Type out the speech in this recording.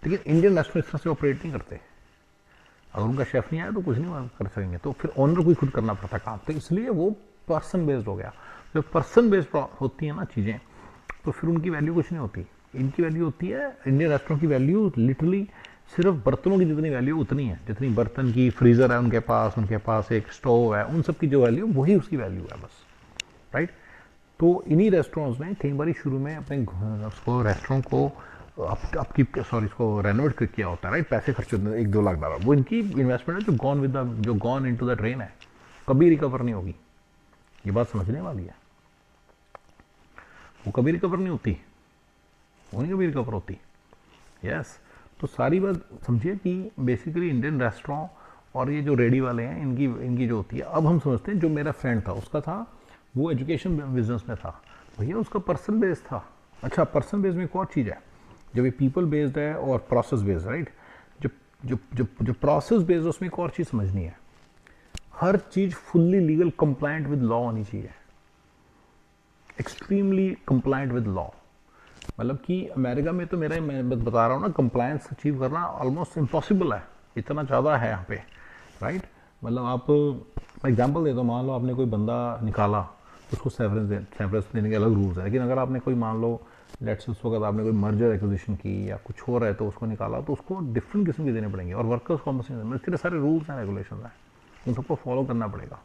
लेकिन Indian restaurant इस तरह से ऑपरेट नहीं करते। अगर उनका शेफ नहीं आया तो कुछ नहीं कर सकेंगे, तो फिर ऑनर को ही खुद करना पड़ता काम। तो इसलिए वो पर्सन बेस्ड हो गया। जब पर्सन बेस्ड होती है ना चीज़ें, तो फिर उनकी वैल्यू कुछ नहीं होती। इनकी वैल्यू होती है, इंडियन रेस्टोरेंट की वैल्यू लिटरली सिर्फ बर्तनों की जितनी वैल्यू उतनी है जितनी बर्तन की फ्रीज़र है उनके पास एक स्टोव है, उन सब की जो वैल्यू वही उसकी वैल्यू है बस, राइट। तो इन्हीं रेस्टोरेंट्स ने कई बार शुरू में अपने उसको रेस्टोरेंट को आपकी सॉरी इसको रेनोवेट किया होता है, राइट। पैसे खर्च होते हैं 1-2 लाख $, वो इनकी इन्वेस्टमेंट है जो gone in to the drain है, कभी रिकवर नहीं होगी। ये बात समझने वाली है, वो कभी रिकवर नहीं होती, वो नहीं कभी रिकवर होती। यस। तो सारी बात समझिए कि बेसिकली इंडियन रेस्टोरेंट और ये जो रेडी वाले हैं इनकी जो होती है, अब हम समझते हैं जो मेरा फ्रेंड था उसका था वो एजुकेशन बिजनेस में था, भैया उसका पर्सन बेस्ड था। अच्छा, पर्सन बेस्ड में एक और चीज़ है, जब ये पीपल बेस्ड है और प्रोसेस बेस्ड, राइट। जो जो जो जो प्रोसेस बेस्ड है उसमें एक और चीज़ समझनी है, हर चीज़ fully legal compliant with law होनी चाहिए, एक्सट्रीमली कंप्लायंट विद लॉ। मतलब कि अमेरिका में तो मैं बता रहा हूँ ना, कंप्लायंस अचीव करना ऑलमोस्ट इम्पॉसिबल है, इतना ज़्यादा है यहाँ पे, राइट। मतलब आप एग्जांपल दे दो, मान लो आपने कोई बंदा निकाला, उसको सेवरेंस देने के अलग रूल्स है, लेकिन अगर आपने कोई मान लो लेट्स उस वक्त आपने कोई मर्जर एक्विजिशन की या कुछ हो रहा है तो उसको निकाला, तो उसको डिफरेंट किस्म के देने पड़ेंगे, और वर्कर्स कॉम्पनसेशन, इतने सारे रूल्स हैं रेगुलेशन हैं, उन सबको फॉलो करना पड़ेगा।